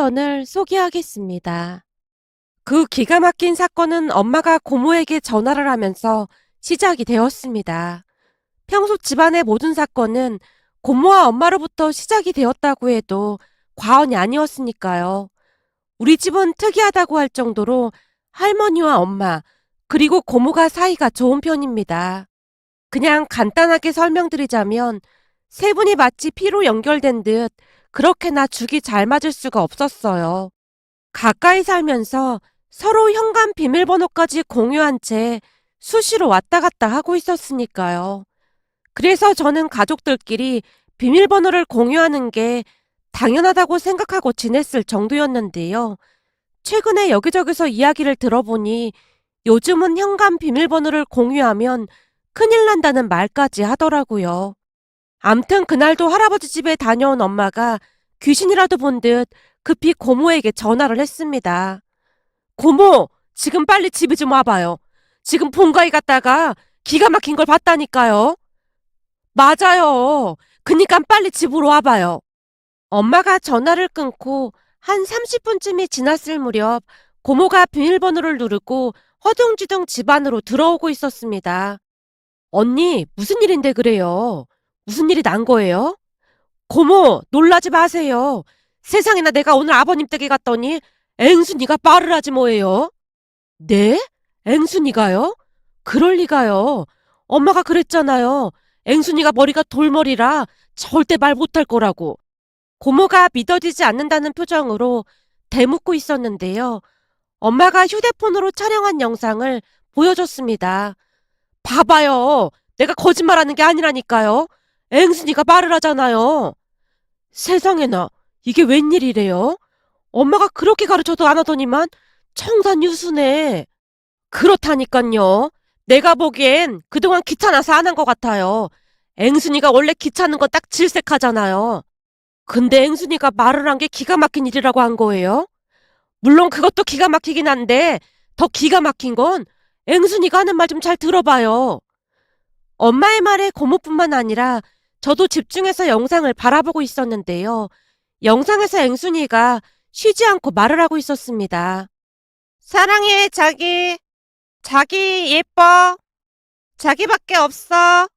사연을 소개하겠습니다. 그 기가 막힌 사건은 엄마가 고모에게 전화를 하면서 시작이 되었습니다. 평소 집안의 모든 사건은 고모와 엄마로부터 시작이 되었다고 해도 과언이 아니었으니까요. 우리 집은 특이하다고 할 정도로 할머니와 엄마, 그리고 고모가 사이가 좋은 편입니다. 그냥 간단하게 설명드리자면 세 분이 마치 피로 연결된 듯 그렇게나 죽이 잘 맞을 수가 없었어요. 가까이 살면서 서로 현관 비밀번호까지 공유한 채 수시로 왔다 갔다 하고 있었으니까요. 그래서 저는 가족들끼리 비밀번호를 공유하는 게 당연하다고 생각하고 지냈을 정도였는데요. 최근에 여기저기서 이야기를 들어보니 요즘은 현관 비밀번호를 공유하면 큰일 난다는 말까지 하더라고요. 암튼 그날도 할아버지 집에 다녀온 엄마가 귀신이라도 본 듯 급히 고모에게 전화를 했습니다. 고모, 지금 빨리 집에 좀 와봐요. 지금 본가에 갔다가 기가 막힌 걸 봤다니까요. 맞아요. 그니까 빨리 집으로 와봐요. 엄마가 전화를 끊고 한 30분쯤이 지났을 무렵 고모가 비밀번호를 누르고 허둥지둥 집 안으로 들어오고 있었습니다. 언니, 무슨 일인데 그래요? 무슨 일이 난 거예요? 고모, 놀라지 마세요. 세상에나 내가 오늘 아버님 댁에 갔더니 앵순이가 말을 하지 뭐예요? 네? 앵순이가요? 그럴 리가요. 엄마가 그랬잖아요. 앵순이가 머리가 돌머리라 절대 말 못할 거라고. 고모가 믿어지지 않는다는 표정으로 대묻고 있었는데요. 엄마가 휴대폰으로 촬영한 영상을 보여줬습니다. 봐봐요. 내가 거짓말하는 게 아니라니까요. 앵순이가 말을 하잖아요. 세상에나, 이게 웬일이래요? 엄마가 그렇게 가르쳐도 안 하더니만 청산유수네. 그렇다니깐요. 내가 보기엔 그동안 귀찮아서 안 한 것 같아요. 앵순이가 원래 귀찮은 건 딱 질색하잖아요. 근데 앵순이가 말을 한 게 기가 막힌 일이라고 한 거예요? 물론 그것도 기가 막히긴 한데 더 기가 막힌 건 앵순이가 하는 말 좀 잘 들어봐요. 엄마의 말에 고모뿐만 아니라 저도 집중해서 영상을 바라보고 있었는데요. 영상에서 앵순이가 쉬지 않고 말을 하고 있었습니다. 사랑해, 자기. 자기 예뻐. 자기밖에 없어.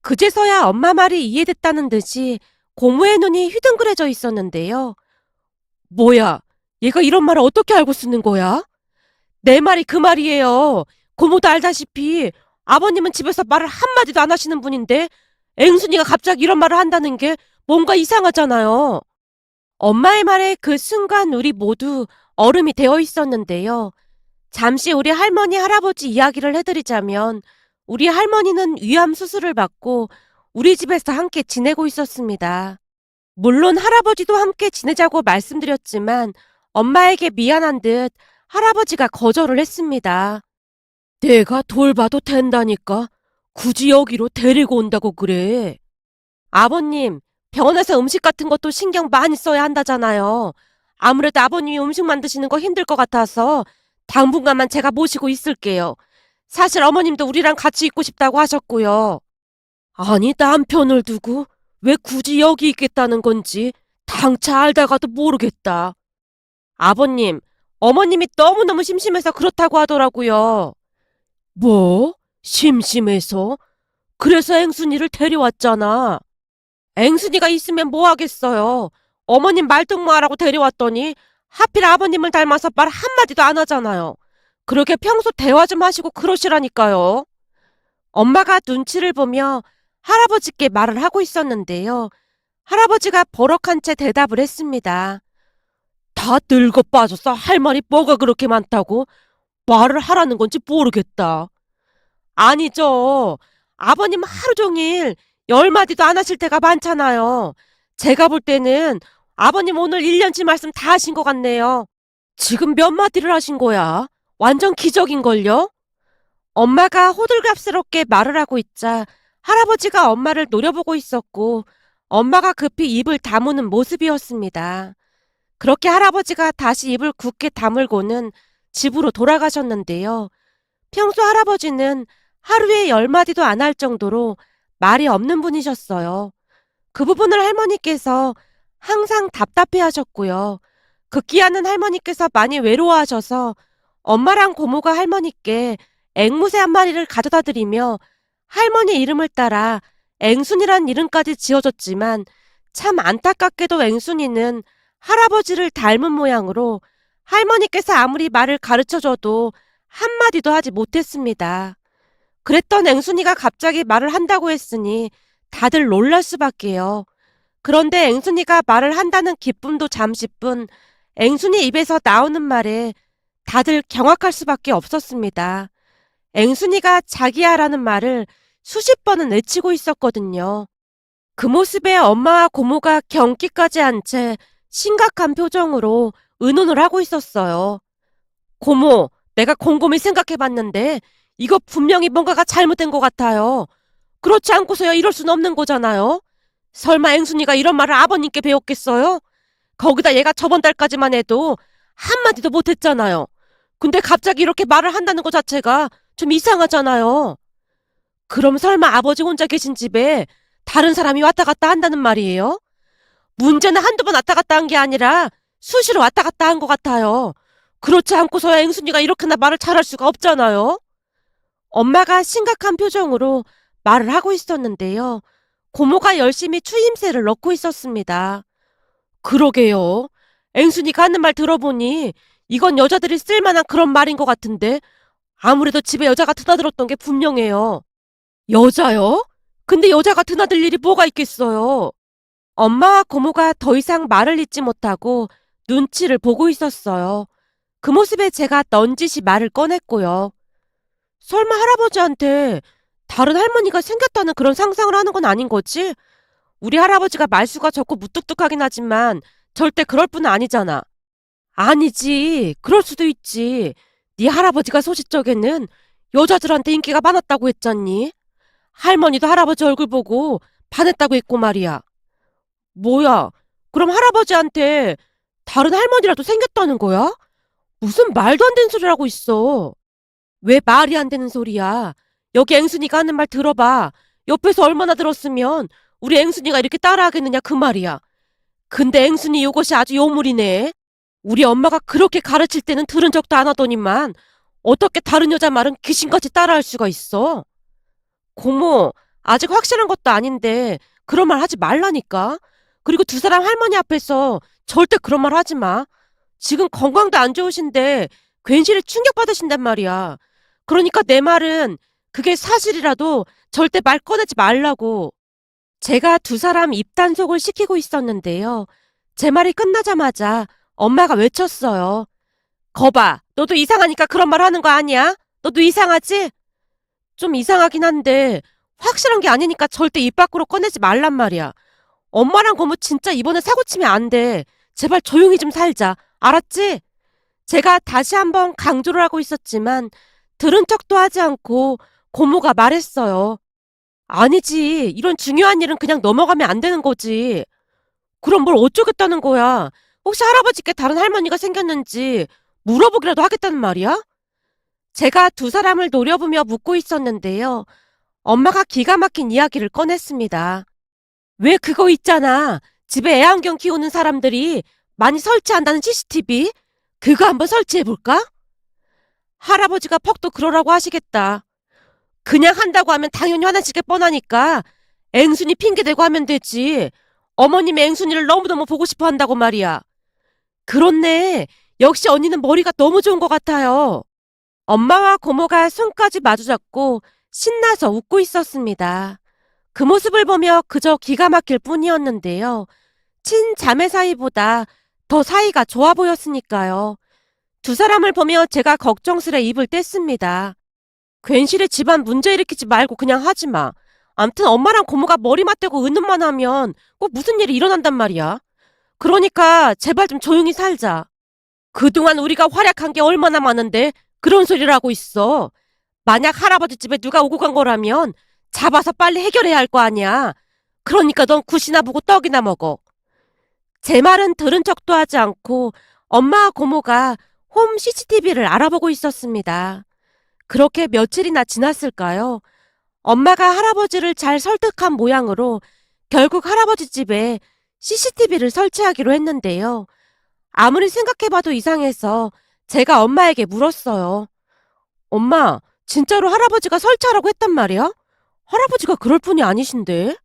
그제서야 엄마 말이 이해됐다는 듯이 고모의 눈이 휘둥그레져 있었는데요. 뭐야, 얘가 이런 말을 어떻게 알고 쓰는 거야? 내 말이 그 말이에요. 고모도 알다시피 아버님은 집에서 말을 한마디도 안 하시는 분인데 앵순이가 갑자기 이런 말을 한다는 게 뭔가 이상하잖아요. 엄마의 말에 그 순간 우리 모두 얼음이 되어 있었는데요. 잠시 우리 할머니, 할아버지 이야기를 해드리자면 우리 할머니는 위암 수술을 받고 우리 집에서 함께 지내고 있었습니다. 물론 할아버지도 함께 지내자고 말씀드렸지만 엄마에게 미안한 듯 할아버지가 거절을 했습니다. 내가 돌봐도 된다니까. 굳이 여기로 데리고 온다고 그래. 아버님, 병원에서 음식 같은 것도 신경 많이 써야 한다잖아요. 아무래도 아버님이 음식 만드시는 거 힘들 것 같아서 당분간만 제가 모시고 있을게요. 사실 어머님도 우리랑 같이 있고 싶다고 하셨고요. 아니, 남편을 두고 왜 굳이 여기 있겠다는 건지 당차 알다가도 모르겠다. 아버님, 어머님이 너무너무 심심해서 그렇다고 하더라고요. 뭐? 심심해서? 그래서 앵순이를 데려왔잖아. 앵순이가 있으면 뭐 하겠어요. 어머님 말동무하라고 데려왔더니 하필 아버님을 닮아서 말 한마디도 안 하잖아요. 그렇게 평소 대화 좀 하시고 그러시라니까요. 엄마가 눈치를 보며 할아버지께 말을 하고 있었는데요. 할아버지가 버럭한 채 대답을 했습니다. 다 늙어 빠져서 할 말이 뭐가 그렇게 많다고? 말을 하라는 건지 모르겠다. 아니죠. 아버님 하루 종일 열 마디도 안 하실 때가 많잖아요. 제가 볼 때는 아버님 오늘 1년치 말씀 다 하신 것 같네요. 지금 몇 마디를 하신 거야? 완전 기적인걸요? 엄마가 호들갑스럽게 말을 하고 있자 할아버지가 엄마를 노려보고 있었고 엄마가 급히 입을 다무는 모습이었습니다. 그렇게 할아버지가 다시 입을 굳게 다물고는 집으로 돌아가셨는데요. 평소 할아버지는 하루에 10마디도 안 할 정도로 말이 없는 분이셨어요. 그 부분을 할머니께서 항상 답답해 하셨고요. 극기하는 할머니께서 많이 외로워하셔서 엄마랑 고모가 할머니께 앵무새 한 마리를 가져다 드리며 할머니 이름을 따라 앵순이란 이름까지 지어줬지만 참 안타깝게도 앵순이는 할아버지를 닮은 모양으로 할머니께서 아무리 말을 가르쳐줘도 한마디도 하지 못했습니다. 그랬던 앵순이가 갑자기 말을 한다고 했으니 다들 놀랄 수밖에요. 그런데 앵순이가 말을 한다는 기쁨도 잠시뿐 앵순이 입에서 나오는 말에 다들 경악할 수밖에 없었습니다. 앵순이가 자기야라는 말을 수십 번은 외치고 있었거든요. 그 모습에 엄마와 고모가 경기까지 한 채 심각한 표정으로 의논을 하고 있었어요. 고모, 내가 곰곰이 생각해봤는데 이거 분명히 뭔가가 잘못된 것 같아요. 그렇지 않고서야 이럴 순 없는 거잖아요. 설마 앵순이가 이런 말을 아버님께 배웠겠어요? 거기다 얘가 저번 달까지만 해도 한마디도 못했잖아요. 근데 갑자기 이렇게 말을 한다는 것 자체가 좀 이상하잖아요. 그럼 설마 아버지 혼자 계신 집에 다른 사람이 왔다 갔다 한다는 말이에요? 문제는 한두 번 왔다 갔다 한 게 아니라 수시로 왔다 갔다 한 것 같아요. 그렇지 않고서야 앵순이가 이렇게나 말을 잘할 수가 없잖아요. 엄마가 심각한 표정으로 말을 하고 있었는데요. 고모가 열심히 추임새를 넣고 있었습니다. 그러게요. 앵순이가 하는 말 들어보니 이건 여자들이 쓸만한 그런 말인 것 같은데 아무래도 집에 여자가 드나들었던 게 분명해요. 여자요? 근데 여자가 드나들 일이 뭐가 있겠어요? 엄마와 고모가 더 이상 말을 잇지 못하고 눈치를 보고 있었어요. 그 모습에 제가 넌지시 말을 꺼냈고요. 설마 할아버지한테 다른 할머니가 생겼다는 그런 상상을 하는 건 아닌 거지? 우리 할아버지가 말수가 적고 무뚝뚝하긴 하지만 절대 그럴 뿐은 아니잖아. 아니지. 그럴 수도 있지. 네 할아버지가 소시적에는 여자들한테 인기가 많았다고 했잖니. 할머니도 할아버지 얼굴 보고 반했다고 했고 말이야. 뭐야? 그럼 할아버지한테 다른 할머니라도 생겼다는 거야? 무슨 말도 안 되는 소리를 하고 있어. 왜 말이 안 되는 소리야? 여기 앵순이가 하는 말 들어봐. 옆에서 얼마나 들었으면 우리 앵순이가 이렇게 따라하겠느냐 그 말이야. 근데 앵순이 이것이 아주 요물이네. 우리 엄마가 그렇게 가르칠 때는 들은 적도 안 하더니만 어떻게 다른 여자 말은 귀신같이 따라할 수가 있어? 고모, 아직 확실한 것도 아닌데 그런 말 하지 말라니까. 그리고 두 사람 할머니 앞에서 절대 그런 말 하지 마. 지금 건강도 안 좋으신데 괜시리 충격받으신단 말이야. 그러니까 내 말은 그게 사실이라도 절대 말 꺼내지 말라고. 제가 두 사람 입단속을 시키고 있었는데요. 제 말이 끝나자마자 엄마가 외쳤어요. 거봐, 너도 이상하니까 그런 말 하는 거 아니야? 너도 이상하지? 좀 이상하긴 한데 확실한 게 아니니까 절대 입 밖으로 꺼내지 말란 말이야. 엄마랑 고모 진짜 이번에 사고치면 안 돼. 제발 조용히 좀 살자. 알았지? 제가 다시 한번 강조를 하고 있었지만 들은 척도 하지 않고 고모가 말했어요. 아니지. 이런 중요한 일은 그냥 넘어가면 안 되는 거지. 그럼 뭘 어쩌겠다는 거야. 혹시 할아버지께 다른 할머니가 생겼는지 물어보기라도 하겠다는 말이야? 제가 두 사람을 노려보며 묻고 있었는데요. 엄마가 기가 막힌 이야기를 꺼냈습니다. 왜 그거 있잖아. 집에 애완견 키우는 사람들이 많이 설치한다는 CCTV? 그거 한번 설치해볼까? 할아버지가 퍽도 그러라고 하시겠다. 그냥 한다고 하면 당연히 화나실 게 뻔하니까 앵순이 핑계대고 하면 되지. 어머님이 앵순이를 너무너무 보고 싶어 한다고 말이야. 그렇네. 역시 언니는 머리가 너무 좋은 것 같아요. 엄마와 고모가 손까지 마주잡고 신나서 웃고 있었습니다. 그 모습을 보며 그저 기가 막힐 뿐이었는데요. 친자매 사이보다 더 사이가 좋아 보였으니까요. 두 사람을 보며 제가 걱정스레 입을 뗐습니다. 괜시리 집안 문제 일으키지 말고 그냥 하지 마. 암튼 엄마랑 고모가 머리 맞대고 의논만 하면 꼭 무슨 일이 일어난단 말이야. 그러니까 제발 좀 조용히 살자. 그동안 우리가 활약한 게 얼마나 많은데 그런 소리를 하고 있어. 만약 할아버지 집에 누가 오고 간 거라면 잡아서 빨리 해결해야 할 거 아니야. 그러니까 넌 굿이나 보고 떡이나 먹어. 제 말은 들은 척도 하지 않고 엄마와 고모가 홈 CCTV를 알아보고 있었습니다. 그렇게 며칠이나 지났을까요? 엄마가 할아버지를 잘 설득한 모양으로 결국 할아버지 집에 CCTV를 설치하기로 했는데요. 아무리 생각해봐도 이상해서 제가 엄마에게 물었어요. 엄마, 진짜로 할아버지가 설치하라고 했단 말이야? 할아버지가 그럴 분이 아니신데?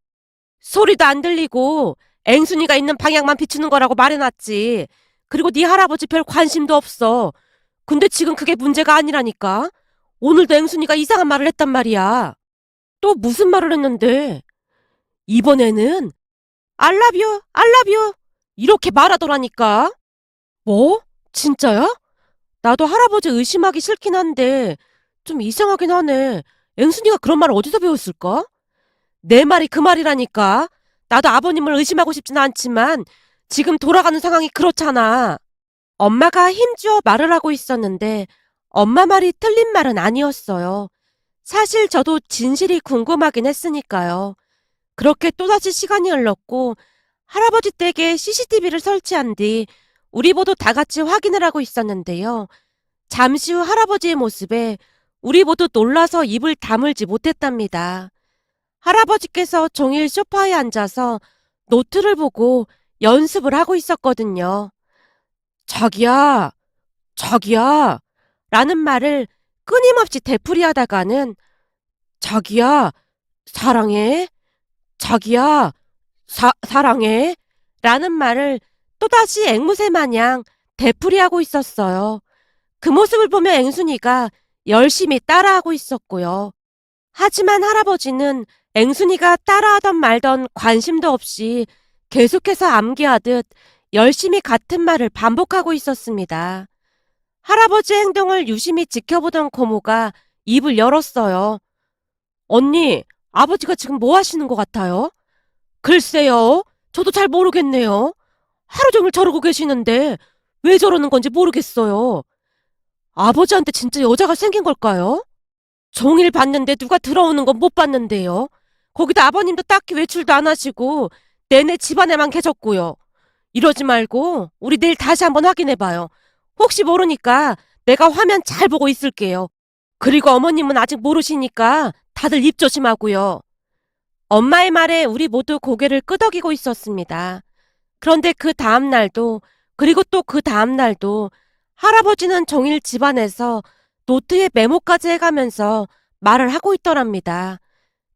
소리도 안 들리고 앵순이가 있는 방향만 비추는 거라고 말해놨지. 그리고 네 할아버지 별 관심도 없어. 근데 지금 그게 문제가 아니라니까. 오늘도 앵순이가 이상한 말을 했단 말이야. 또 무슨 말을 했는데? 이번에는 알라뷰, 알라뷰 이렇게 말하더라니까. 뭐? 진짜야? 나도 할아버지 의심하기 싫긴 한데 좀 이상하긴 하네. 앵순이가 그런 말을 어디서 배웠을까? 내 말이 그 말이라니까. 나도 아버님을 의심하고 싶진 않지만 지금 돌아가는 상황이 그렇잖아. 엄마가 힘주어 말을 하고 있었는데 엄마 말이 틀린 말은 아니었어요. 사실 저도 진실이 궁금하긴 했으니까요. 그렇게 또다시 시간이 흘렀고 할아버지 댁에 CCTV를 설치한 뒤 우리 모두 다 같이 확인을 하고 있었는데요. 잠시 후 할아버지의 모습에 우리 모두 놀라서 입을 다물지 못했답니다. 할아버지께서 종일 소파에 앉아서 노트를 보고 연습을 하고 있었거든요. 자기야, 자기야, 라는 말을 끊임없이 되풀이하다가는 자기야, 사랑해, 자기야, 사랑해, 라는 말을 또다시 앵무새 마냥 되풀이하고 있었어요. 그 모습을 보며 앵순이가 열심히 따라하고 있었고요. 하지만 할아버지는 앵순이가 따라하던 말던 관심도 없이 계속해서 암기하듯 열심히 같은 말을 반복하고 있었습니다. 할아버지의 행동을 유심히 지켜보던 고모가 입을 열었어요. 언니, 아버지가 지금 뭐 하시는 것 같아요? 글쎄요, 저도 잘 모르겠네요. 하루 종일 저러고 계시는데 왜 저러는 건지 모르겠어요. 아버지한테 진짜 여자가 생긴 걸까요? 종일 봤는데 누가 들어오는 건 못 봤는데요. 거기다 아버님도 딱히 외출도 안 하시고 내내 집안에만 계셨고요. 이러지 말고 우리 내일 다시 한번 확인해봐요. 혹시 모르니까 내가 화면 잘 보고 있을게요. 그리고 어머님은 아직 모르시니까 다들 입 조심하고요. 엄마의 말에 우리 모두 고개를 끄덕이고 있었습니다. 그런데 그 다음 날도 그리고 또 그 다음 날도 할아버지는 종일 집안에서 노트에 메모까지 해가면서 말을 하고 있더랍니다.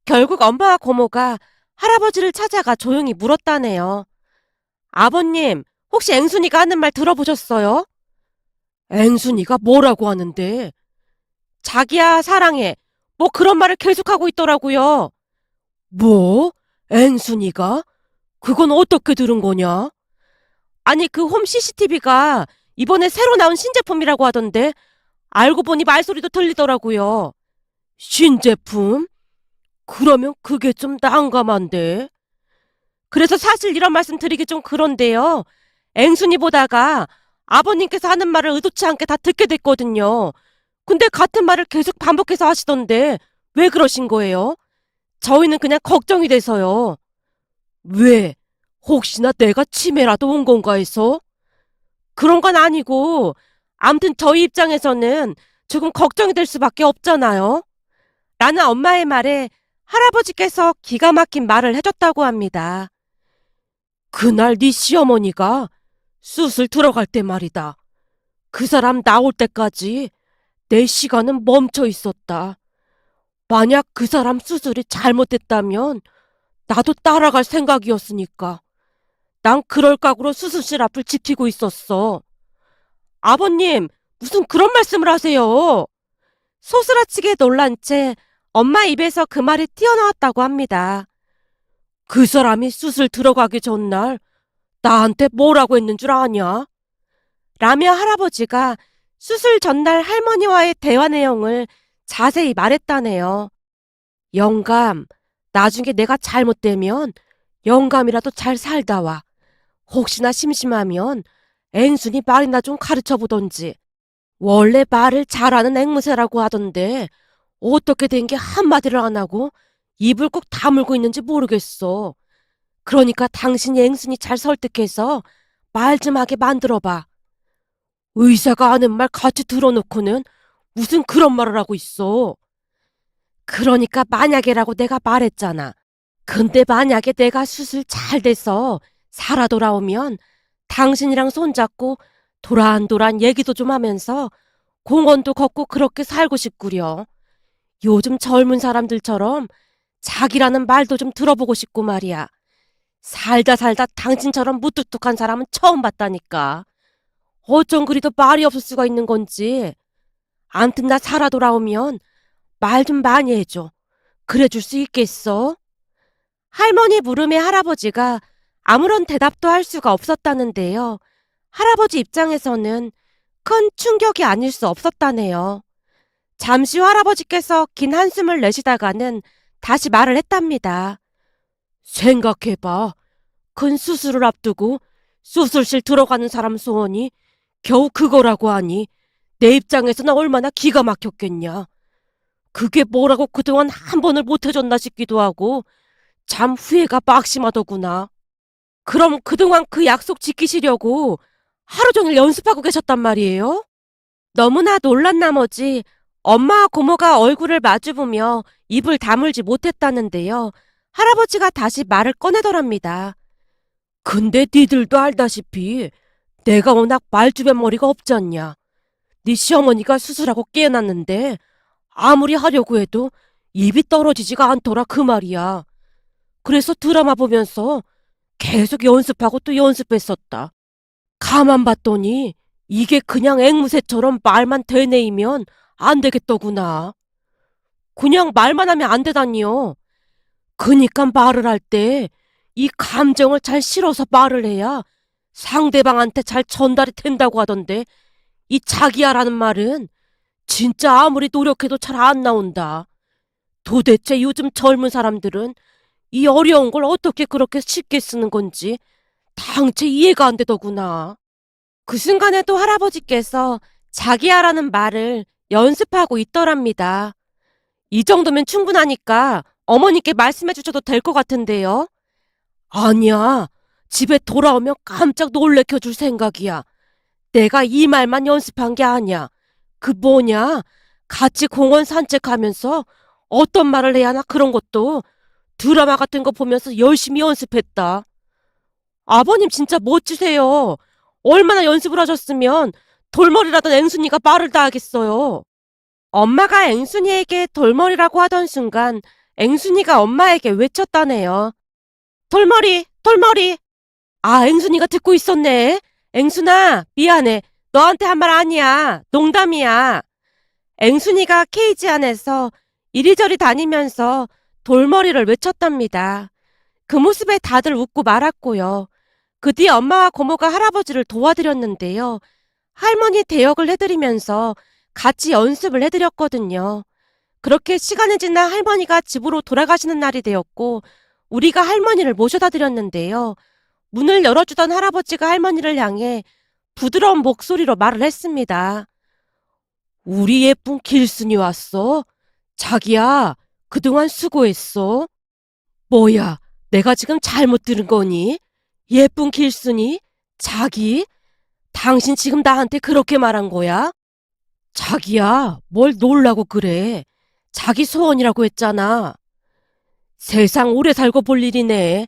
결국 엄마와 고모가 할아버지를 찾아가 조용히 물었다네요. 아버님, 혹시 앵순이가 하는 말 들어보셨어요? 앵순이가 뭐라고 하는데? 자기야, 사랑해. 뭐 그런 말을 계속하고 있더라고요. 뭐? 앵순이가? 그건 어떻게 들은 거냐? 아니, 그 홈 CCTV가 이번에 새로 나온 신제품이라고 하던데 알고 보니 말소리도 들리더라고요. 신제품? 그러면 그게 좀 난감한데. 그래서 사실 이런 말씀 드리기 좀 그런데요. 앵순이 보다가 아버님께서 하는 말을 의도치 않게 다 듣게 됐거든요. 근데 같은 말을 계속 반복해서 하시던데 왜 그러신 거예요? 저희는 그냥 걱정이 돼서요. 왜? 혹시나 내가 치매라도 온 건가 해서? 그런 건 아니고 암튼 저희 입장에서는 조금 걱정이 될 수밖에 없잖아요. 라는 엄마의 말에 할아버지께서 기가 막힌 말을 해줬다고 합니다. 그날 네 시어머니가 수술 들어갈 때 말이다. 그 사람 나올 때까지 내 시간은 멈춰 있었다. 만약 그 사람 수술이 잘못됐다면 나도 따라갈 생각이었으니까. 난 그럴 각오로 수술실 앞을 지키고 있었어. 아버님, 무슨 그런 말씀을 하세요? 소스라치게 놀란 채 엄마 입에서 그 말이 튀어나왔다고 합니다. 그 사람이 수술 들어가기 전날 나한테 뭐라고 했는 줄 아냐? 라며 할아버지가 수술 전날 할머니와의 대화 내용을 자세히 말했다네요. 영감, 나중에 내가 잘못되면 영감이라도 잘 살다 와. 혹시나 심심하면 앵순이 말이나 좀 가르쳐 보던지. 원래 말을 잘하는 앵무새라고 하던데 어떻게 된 게 한마디를 안 하고 입을 꼭 다물고 있는지 모르겠어. 그러니까 당신이 앵순이 잘 설득해서 말 좀 하게 만들어봐. 의사가 하는 말 같이 들어놓고는 무슨 그런 말을 하고 있어. 그러니까 만약에라고 내가 말했잖아. 근데 만약에 내가 수술 잘 돼서 살아 돌아오면 당신이랑 손잡고 도란도란 얘기도 좀 하면서 공원도 걷고 그렇게 살고 싶구려. 요즘 젊은 사람들처럼 자기라는 말도 좀 들어보고 싶고 말이야. 살다 살다 당신처럼 무뚝뚝한 사람은 처음 봤다니까. 어쩜 그리도 말이 없을 수가 있는 건지. 암튼 나 살아 돌아오면 말 좀 많이 해줘. 그래줄 수 있겠어? 할머니 물음에 할아버지가 아무런 대답도 할 수가 없었다는데요. 할아버지 입장에서는 큰 충격이 아닐 수 없었다네요. 잠시 후 할아버지께서 긴 한숨을 내쉬다가는 다시 말을 했답니다. 생각해봐. 큰 수술을 앞두고 수술실 들어가는 사람 소원이 겨우 그거라고 하니 내 입장에서는 얼마나 기가 막혔겠냐. 그게 뭐라고 그동안 한 번을 못 해줬나 싶기도 하고 참 후회가 막심하더구나. 그럼 그동안 그 약속 지키시려고 하루 종일 연습하고 계셨단 말이에요? 너무나 놀란 나머지 엄마와 고모가 얼굴을 마주보며 입을 다물지 못했다는데요. 할아버지가 다시 말을 꺼내더랍니다. 근데 니들도 알다시피 내가 워낙 말주변 머리가 없잖냐. 네 시어머니가 수술하고 깨어났는데 아무리 하려고 해도 입이 떨어지지가 않더라 그 말이야. 그래서 드라마 보면서 계속 연습하고 또 연습했었다. 가만 봤더니 이게 그냥 앵무새처럼 말만 되뇌이면 안 되겠더구나. 그냥 말만 하면 안 되다니요. 그니까 말을 할 때 이 감정을 잘 실어서 말을 해야 상대방한테 잘 전달이 된다고 하던데 이 자기야라는 말은 진짜 아무리 노력해도 잘 안 나온다. 도대체 요즘 젊은 사람들은 이 어려운 걸 어떻게 그렇게 쉽게 쓰는 건지 당체 이해가 안 되더구나. 그 순간에도 할아버지께서 자기야라는 말을 연습하고 있더랍니다. 이 정도면 충분하니까 어머니께 말씀해 주셔도 될 것 같은데요. 아니야. 집에 돌아오면 깜짝 놀래켜 줄 생각이야. 내가 이 말만 연습한 게 아니야. 그 뭐냐? 같이 공원 산책하면서 어떤 말을 해야 하나 그런 것도 드라마 같은 거 보면서 열심히 연습했다. 아버님 진짜 멋지세요. 얼마나 연습을 하셨으면 돌머리라던 앵순이가 말을 다 하겠어요. 엄마가 앵순이에게 돌머리라고 하던 순간 앵순이가 엄마에게 외쳤다네요. 돌머리, 돌머리. 아, 앵순이가 듣고 있었네. 앵순아, 미안해. 너한테 한 말 아니야. 농담이야. 앵순이가 케이지 안에서 이리저리 다니면서 돌머리를 외쳤답니다. 그 모습에 다들 웃고 말았고요. 그 뒤 엄마와 고모가 할아버지를 도와드렸는데요. 할머니 대역을 해드리면서 같이 연습을 해드렸거든요. 그렇게 시간이 지나 할머니가 집으로 돌아가시는 날이 되었고 우리가 할머니를 모셔다 드렸는데요. 문을 열어주던 할아버지가 할머니를 향해 부드러운 목소리로 말을 했습니다. 우리 예쁜 길순이 왔어? 자기야, 그동안 수고했어. 뭐야, 내가 지금 잘못 들은 거니? 예쁜 길순이? 자기? 당신 지금 나한테 그렇게 말한 거야? 자기야, 뭘 놀라고 그래. 자기 소원이라고 했잖아. 세상 오래 살고 볼 일이네.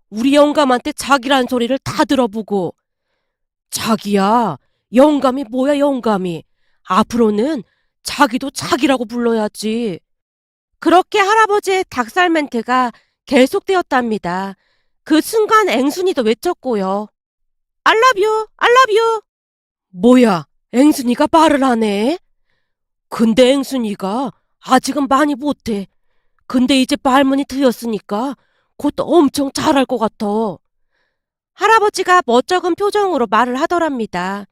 우리 영감한테 자기란 소리를 다 들어보고. 자기야, 영감이 뭐야 영감이. 앞으로는 자기도 자기라고 불러야지. 그렇게 할아버지의 닭살 멘트가 계속되었답니다. 그 순간 앵순이도 외쳤고요. I love you, I love you. 뭐야, 앵순이가 말을 하네. 근데 앵순이가 아직은 많이 못해. 근데 이제 말문이 트였으니까 곧 엄청 잘할 것 같아. 할아버지가 멋쩍은 표정으로 말을 하더랍니다.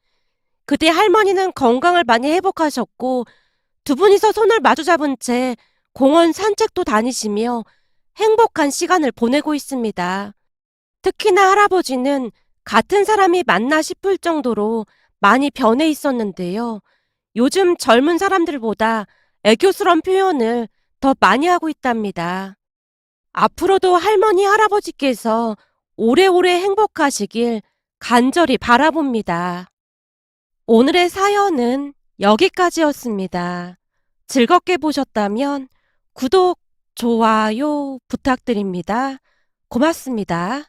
그때 할머니는 건강을 많이 회복하셨고 두 분이서 손을 마주잡은 채 공원 산책도 다니시며 행복한 시간을 보내고 있습니다. 특히나 할아버지는 같은 사람이 맞나 싶을 정도로 많이 변해 있었는데요. 요즘 젊은 사람들보다 애교스러운 표현을 더 많이 하고 있답니다. 앞으로도 할머니, 할아버지께서 오래오래 행복하시길 간절히 바라봅니다. 오늘의 사연은 여기까지였습니다. 즐겁게 보셨다면 구독, 좋아요 부탁드립니다. 고맙습니다.